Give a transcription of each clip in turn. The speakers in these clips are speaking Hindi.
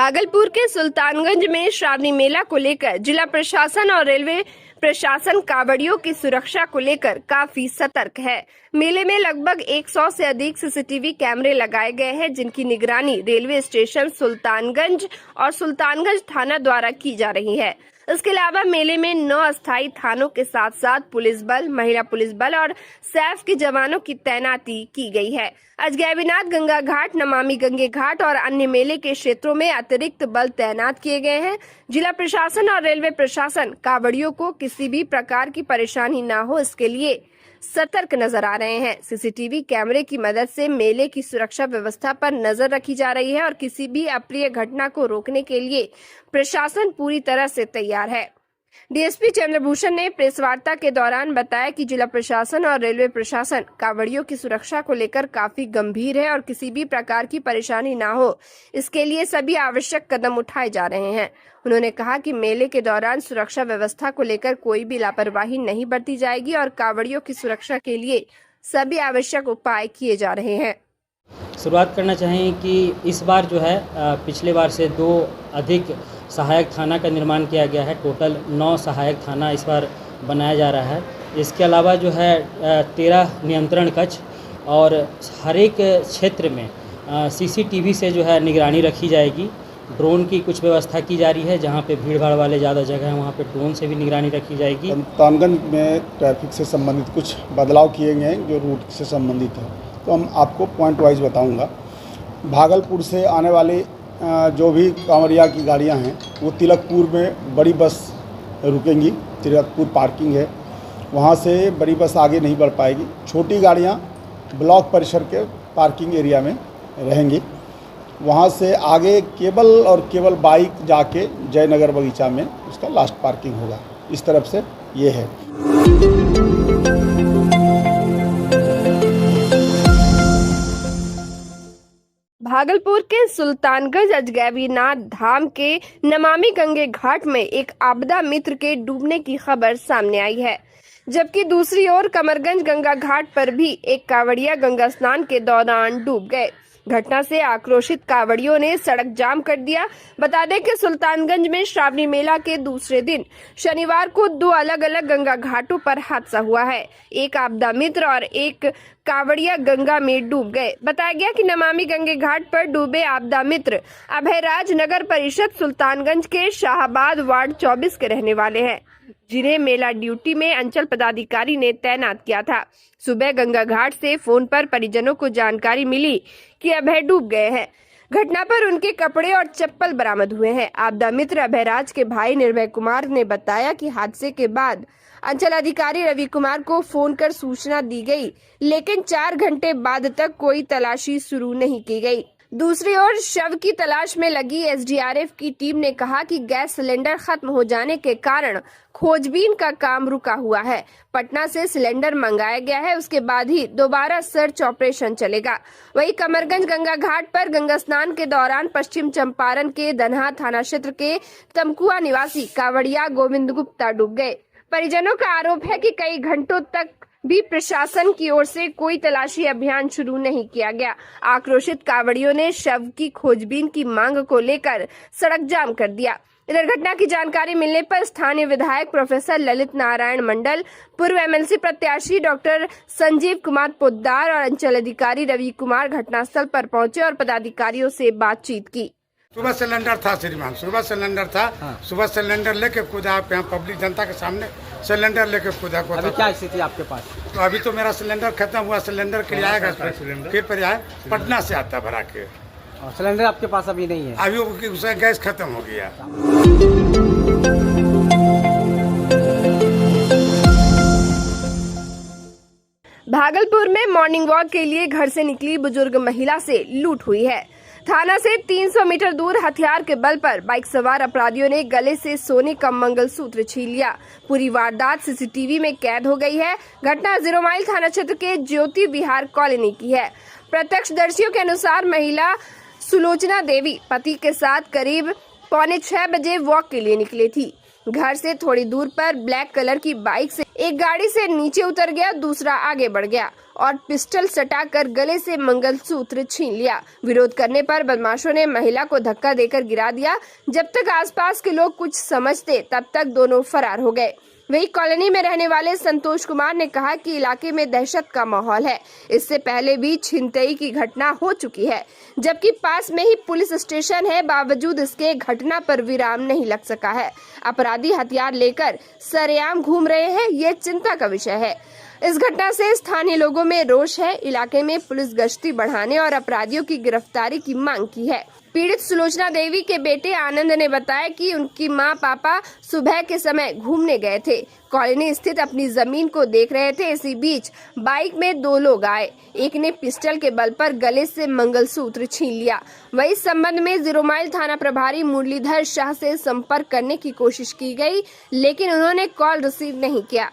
भागलपुर के सुल्तानगंज में श्रावणी मेला को लेकर जिला प्रशासन और रेलवे प्रशासन कांवड़ियों की सुरक्षा को लेकर काफी सतर्क है। मेले में लगभग 100 से अधिक सीसीटीवी कैमरे लगाए गए हैं, जिनकी निगरानी रेलवे स्टेशन सुल्तानगंज और सुल्तानगंज थाना द्वारा की जा रही है। इसके अलावा मेले में 9 अस्थायी थानों के साथ साथ पुलिस बल, महिला पुलिस बल और सैफ के जवानों की तैनाती की गई है। अजगैबीनाथ गंगा घाट, नमामि गंगे घाट और अन्य मेले के क्षेत्रों में अतिरिक्त बल तैनात किए गए हैं। जिला प्रशासन और रेलवे प्रशासन कांवड़ियों को किसी भी प्रकार की परेशानी न हो, इसके लिए सतर्क नजर आ रहे हैं। सीसीटीवी कैमरे की मदद से मेले की सुरक्षा व्यवस्था पर नजर रखी जा रही है और किसी भी अप्रिय घटना को रोकने के लिए प्रशासन पूरी तरह से तैयार है। डीएसपी चंद्रभूषण ने प्रेस वार्ता के दौरान बताया कि जिला प्रशासन और रेलवे प्रशासन कांवड़ियों की सुरक्षा को लेकर काफी गंभीर है और किसी भी प्रकार की परेशानी ना हो, इसके लिए सभी आवश्यक कदम उठाए जा रहे हैं। उन्होंने कहा कि मेले के दौरान सुरक्षा व्यवस्था को लेकर कोई भी लापरवाही नहीं बरती जाएगी और कांवड़ियों की सुरक्षा के लिए सभी आवश्यक उपाय किए जा रहे हैं। शुरुआत करना चाहें कि इस बार जो है पिछले बार से 2 अधिक सहायक थाना का निर्माण किया गया है। टोटल 9 सहायक थाना इस बार बनाया जा रहा है। इसके अलावा जो है 13 नियंत्रण कक्ष और हर एक क्षेत्र में सीसीटीवी से जो है निगरानी रखी जाएगी। ड्रोन की कुछ व्यवस्था की जा रही है, जहां पे भीड़ भाड़ वाले ज़्यादा जगह है वहां पे ड्रोन से भी निगरानी रखी जाएगी। सुल्तानगंज में ट्रैफिक से संबंधित कुछ बदलाव किए गए हैं जो रूट से संबंधित है, तो हम आपको पॉइंट वाइज बताऊंगा। भागलपुर से आने वाली जो भी कांवड़िया की गाड़ियां हैं वो तिलकपुर में बड़ी बस रुकेंगी। तिलकपुर पार्किंग है, वहां से बड़ी बस आगे नहीं बढ़ पाएगी। छोटी गाड़ियां ब्लॉक परिसर के पार्किंग एरिया में रहेंगी। वहां से आगे केवल और केवल बाइक जाके जयनगर बगीचा में उसका लास्ट पार्किंग होगा। इस तरफ से ये है। भागलपुर के सुल्तानगंज अजगैबीनाथ धाम के नमामि गंगे घाट में एक आपदा मित्र के डूबने की खबर सामने आई है, जबकि दूसरी ओर कमरगंज गंगा घाट पर भी एक कांवड़िया गंगा स्नान के दौरान डूब गए। घटना से आक्रोशित कांवड़ियों ने सड़क जाम कर दिया। बता दें कि सुल्तानगंज में श्रावणी मेला के दूसरे दिन शनिवार को 2 अलग अलग गंगा घाटों पर हादसा हुआ है। एक आपदा मित्र और एक कांवड़िया गंगा में डूब गए। बताया गया कि नमामि गंगे घाट पर डूबे आपदा मित्र अभयराज नगर परिषद सुल्तानगंज के शाहबाद वार्ड 24 के रहने वाले हैं, जिन्हें मेला ड्यूटी में अंचल पदाधिकारी ने तैनात किया था। सुबह गंगा घाट से फोन पर परिजनों को जानकारी मिली कि अभय डूब गए हैं। घटना पर उनके कपड़े और चप्पल बरामद हुए हैं। आपदा मित्र अभयराज के भाई निर्भय कुमार ने बताया कि हादसे के बाद अंचल अधिकारी रवि कुमार को फोन कर सूचना दी गई, लेकिन 4 घंटे बाद तक कोई तलाशी शुरू नहीं की गई। दूसरी ओर शव की तलाश में लगी एसडीआरएफ की टीम ने कहा कि गैस सिलेंडर खत्म हो जाने के कारण खोजबीन का काम रुका हुआ है। पटना से सिलेंडर मंगाया गया है, उसके बाद ही दोबारा सर्च ऑपरेशन चलेगा। वहीं कमरगंज गंगा घाट पर गंगा स्नान के दौरान पश्चिम चंपारण के दनहा थाना क्षेत्र के तमकुआ निवासी कांवड़िया गोविंद गुप्ता डूब गए। परिजनों का आरोप है कि कई घंटों तक भी प्रशासन की ओर से कोई तलाशी अभियान शुरू नहीं किया गया। आक्रोशित कांवड़ियों ने शव की खोजबीन की मांग को लेकर सड़क जाम कर दिया। इधर घटना की जानकारी मिलने पर स्थानीय विधायक प्रोफेसर ललित नारायण मंडल, पूर्व एमएलसी प्रत्याशी डॉक्टर संजीव कुमार पोद्दार और अंचल अधिकारी रवि कुमार घटनास्थल पर पहुंचे और पदाधिकारियों से बातचीत की। सुबह सिलेंडर था श्रीमान, सुबह सिलेंडर था। हाँ। सुबह सिलेंडर लेके खुदा आप यहाँ पब्लिक जनता के सामने सिलेंडर लेके खुदा को। अभी क्या स्थिति आपके पास? तो अभी तो मेरा सिलेंडर खत्म हुआ। सिलेंडर के लिए आएगा, फिर आए पटना से आता भरा के। सिलेंडर आपके पास अभी नहीं है? अभी उसका गैस खत्म हो गया। भागलपुर में मॉर्निंग वॉक के लिए घर से निकली बुजुर्ग महिला से लूट हुई है। थाना से 300 मीटर दूर हथियार के बल पर बाइक सवार अपराधियों ने गले से सोने का मंगलसूत्र छीन लिया। पूरी वारदात सीसीटीवी में कैद हो गई है। घटना 0 माइल थाना क्षेत्र के ज्योति विहार कॉलोनी की है। प्रत्यक्षदर्शियों के अनुसार महिला सुलोचना देवी पति के साथ करीब 5:45 बजे वॉक के लिए निकली थी। घर से थोड़ी दूर पर ब्लैक कलर की बाइक से एक गाड़ी से नीचे उतर गया, दूसरा आगे बढ़ गया और पिस्टल सटाकर गले से मंगलसूत्र छीन लिया। विरोध करने पर बदमाशों ने महिला को धक्का देकर गिरा दिया। जब तक आसपास के लोग कुछ समझते तब तक दोनों फरार हो गए। वही कॉलोनी में रहने वाले संतोष कुमार ने कहा कि इलाके में दहशत का माहौल है। इससे पहले भी छिनतई की घटना हो चुकी है, जबकि पास में ही पुलिस स्टेशन है। बावजूद इसके घटना पर विराम नहीं लग सका है। अपराधी हथियार लेकर सरेआम घूम रहे हैं, ये चिंता का विषय है। इस घटना से स्थानीय लोगों में रोष है। इलाके में पुलिस गश्ती बढ़ाने और अपराधियों की गिरफ्तारी की मांग की है। पीड़ित सुलोचना देवी के बेटे आनंद ने बताया कि उनकी मां पापा सुबह के समय घूमने गए थे, कॉलोनी स्थित अपनी जमीन को देख रहे थे। इसी बीच बाइक में दो लोग आए, एक ने पिस्टल के बल पर गले से मंगलसूत्र छीन लिया। वही संबंध में 0 माइल थाना प्रभारी मुरलीधर शाह से संपर्क करने की कोशिश की गई, लेकिन उन्होंने कॉल रिसीव नहीं किया।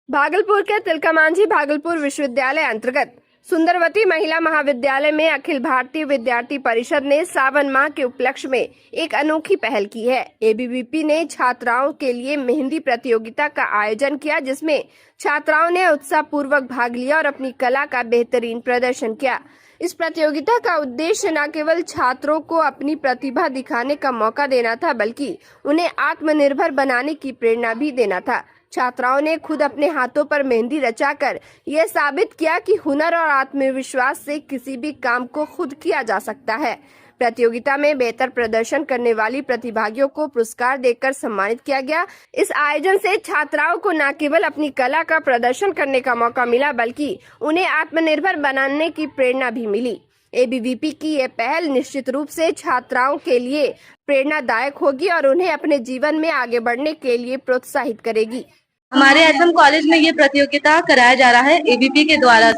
भागलपुर के तिलका मांझी भागलपुर विश्वविद्यालय अंतर्गत सुंदरवती महिला महाविद्यालय में अखिल भारतीय विद्यार्थी परिषद ने सावन माह के उपलक्ष्य में एक अनोखी पहल की है। एबीवीपी ने छात्राओं के लिए मेहंदी प्रतियोगिता का आयोजन किया, जिसमें छात्राओं ने उत्साहपूर्वक भाग लिया और अपनी कला का बेहतरीन प्रदर्शन किया। इस प्रतियोगिता का उद्देश्य न केवल छात्रों को अपनी प्रतिभा दिखाने का मौका देना था, बल्कि उन्हें आत्मनिर्भर बनाने की प्रेरणा भी देना था। छात्राओं ने खुद अपने हाथों पर मेहंदी रचाकर यह साबित किया कि हुनर और आत्मविश्वास से किसी भी काम को खुद किया जा सकता है। प्रतियोगिता में बेहतर प्रदर्शन करने वाली प्रतिभागियों को पुरस्कार देकर सम्मानित किया गया। इस आयोजन से छात्राओं को न केवल अपनी कला का प्रदर्शन करने का मौका मिला, बल्कि उन्हें आत्मनिर्भर बनाने की प्रेरणा भी मिली। एबीवीपी की यह पहल निश्चित रूप से छात्राओं के लिए प्रेरणादायक होगी और उन्हें अपने जीवन में आगे बढ़ने के लिए प्रोत्साहित करेगी। हमारे एसएम कॉलेज में ये प्रतियोगिता कराया जा रहा है। एबीपी के द्वारा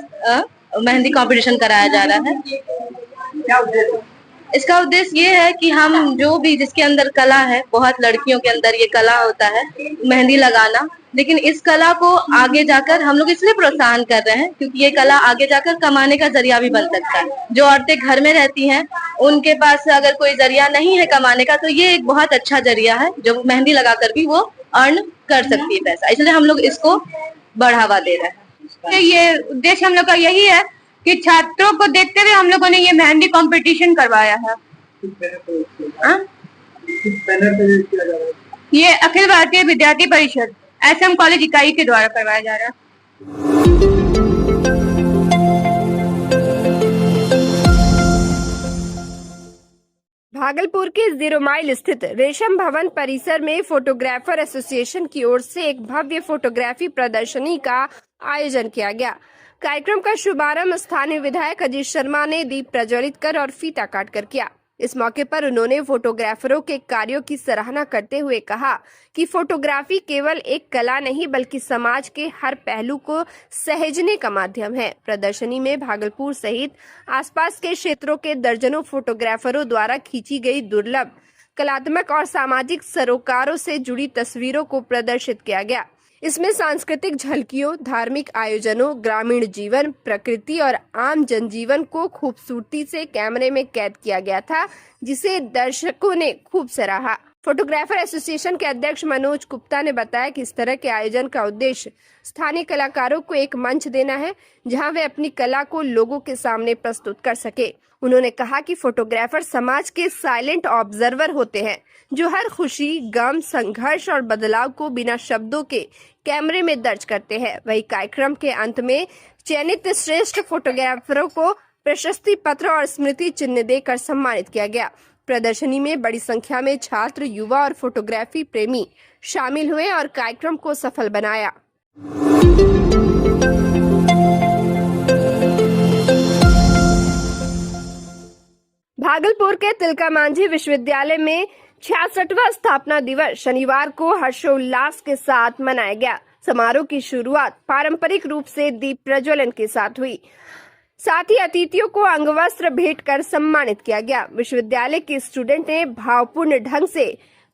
मेहंदी कंपटीशन कराया जा रहा है। क्या उद्देश्य? इसका उद्देश्य ये है कि हम जो भी जिसके अंदर कला है, बहुत लड़कियों के अंदर ये कला होता है मेहंदी लगाना, लेकिन इस कला को आगे जाकर हम लोग इसलिए प्रोत्साहन कर रहे हैं क्योंकि ये कला आगे जाकर कमाने का जरिया भी बन सकता है। जो औरतें घर में रहती हैं उनके पास अगर कोई जरिया नहीं है कमाने का, तो ये एक बहुत अच्छा जरिया है जो मेहंदी लगाकर भी वो अर्न कर सकती है पैसा। इसलिए हम लोग इसको बढ़ावा दे रहे हैं। ये उद्देश्य हम लोग का यही है कि छात्रों को देखते हुए हम लोगों ने ये मेहंदी कंपटीशन करवाया है। ये अखिल भारतीय विद्यार्थी परिषद एसएम कॉलेज इकाई के द्वारा करवाया जा रहा है। भागलपुर के 0 माइल स्थित रेशम भवन परिसर में फोटोग्राफर एसोसिएशन की ओर से एक भव्य फोटोग्राफी प्रदर्शनी का आयोजन किया गया। कार्यक्रम का शुभारंभ स्थानीय विधायक अजीत शर्मा ने दीप प्रज्वलित कर और फीता काट कर किया। इस मौके पर उन्होंने फोटोग्राफरों के कार्यों की सराहना करते हुए कहा कि फोटोग्राफी केवल एक कला नहीं बल्कि समाज के हर पहलू को सहेजने का माध्यम है। प्रदर्शनी में भागलपुर सहित आसपास के क्षेत्रों के दर्जनों फोटोग्राफरों द्वारा खींची गई दुर्लभ कलात्मक और सामाजिक सरोकारों से जुड़ी तस्वीरों को प्रदर्शित किया गया। इसमें सांस्कृतिक झलकियों, धार्मिक आयोजनों, ग्रामीण जीवन, प्रकृति और आम जनजीवन को खूबसूरती से कैमरे में कैद किया गया था, जिसे दर्शकों ने खूब सराहा। फोटोग्राफर एसोसिएशन के अध्यक्ष मनोज गुप्ता ने बताया कि इस तरह के आयोजन का उद्देश्य स्थानीय कलाकारों को एक मंच देना है, जहां वे अपनी कला को लोगों के सामने प्रस्तुत कर सके। उन्होंने कहा कि फोटोग्राफर समाज के साइलेंट ऑब्जर्वर होते हैं, जो हर खुशी, गम, संघर्ष और बदलाव को बिना शब्दों के कैमरे में दर्ज करते हैं। वही कार्यक्रम के अंत में चयनित श्रेष्ठ फोटोग्राफरों को प्रशस्ति पत्र और स्मृति चिन्ह देकर सम्मानित किया गया। प्रदर्शनी में बड़ी संख्या में छात्र, युवा और फोटोग्राफी प्रेमी शामिल हुए और कार्यक्रम को सफल बनाया। भागलपुर के तिलका मांझी विश्वविद्यालय में 66वां स्थापना दिवस शनिवार को हर्षोल्लास के साथ मनाया गया। समारोह की शुरुआत पारंपरिक रूप से दीप प्रज्वलन के साथ हुई। साथ ही अतिथियों को अंगवस्त्र भेंट कर सम्मानित किया गया। विश्वविद्यालय के स्टूडेंट ने भावपूर्ण ढंग से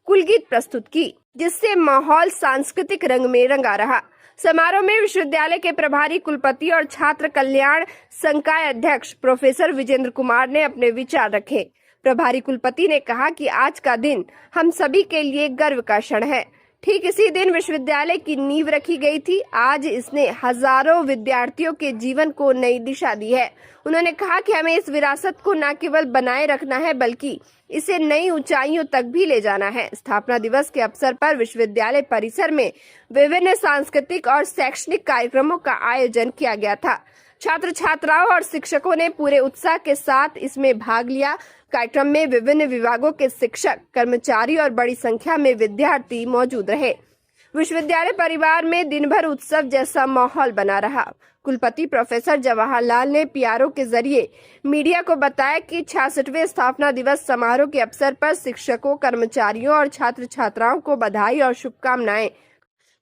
कुलगीत प्रस्तुत की, जिससे माहौल सांस्कृतिक रंग में रंगा रहा। समारोह में विश्वविद्यालय के प्रभारी कुलपति और छात्र कल्याण संकाय अध्यक्ष प्रोफेसर विजेंद्र कुमार ने अपने विचार रखे। प्रभारी कुलपति ने कहा कि आज का दिन हम सभी के लिए गर्व का क्षण है। ठीक इसी दिन विश्वविद्यालय की नींव रखी गई थी। आज इसने हजारों विद्यार्थियों के जीवन को नई दिशा दी है। उन्होंने कहा कि हमें इस विरासत को न केवल बनाए रखना है, बल्कि इसे नई ऊंचाइयों तक भी ले जाना है। स्थापना दिवस के अवसर पर विश्वविद्यालय परिसर में विभिन्न सांस्कृतिक और शैक्षणिक कार्यक्रमों का आयोजन किया गया था। छात्र छात्राओं और शिक्षकों ने पूरे उत्साह के साथ इसमें भाग लिया। कार्यक्रम में विभिन्न विभागों के शिक्षक, कर्मचारी और बड़ी संख्या में विद्यार्थी मौजूद रहे। विश्वविद्यालय परिवार में दिन भर उत्सव जैसा माहौल बना रहा। कुलपति प्रोफेसर जवाहरलाल ने पीआरओ के जरिए मीडिया को बताया कि 66वें स्थापना दिवस समारोह के अवसर पर शिक्षकों, कर्मचारियों और छात्र छात्राओं को बधाई और शुभकामनाएं।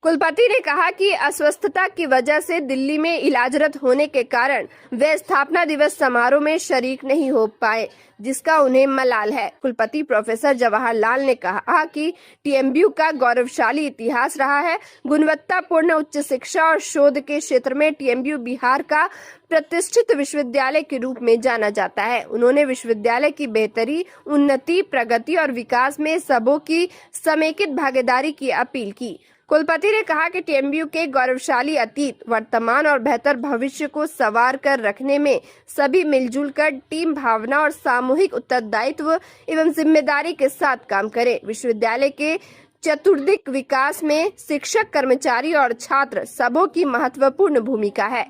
कुलपति ने कहा कि अस्वस्थता की वजह से दिल्ली में इलाजरत होने के कारण वे स्थापना दिवस समारोह में शरीक नहीं हो पाए, जिसका उन्हें मलाल है। कुलपति प्रोफेसर जवाहरलाल ने कहा कि टीएमबीयू का गौरवशाली इतिहास रहा है। गुणवत्तापूर्ण उच्च शिक्षा और शोध के क्षेत्र में टीएमबीयू बिहार का प्रतिष्ठित विश्वविद्यालय के रूप में जाना जाता है। उन्होंने विश्वविद्यालय की बेहतरी, उन्नति, प्रगति और विकास में सबों की समेकित भागीदारी की अपील की। कुलपति ने कहा कि टीएमबीयू के गौरवशाली अतीत, वर्तमान और बेहतर भविष्य को संवार कर रखने में सभी मिलजुल कर टीम भावना और सामूहिक उत्तरदायित्व एवं जिम्मेदारी के साथ काम करें। विश्वविद्यालय के चतुर्दिक विकास में शिक्षक, कर्मचारी और छात्र सबों की महत्वपूर्ण भूमिका है।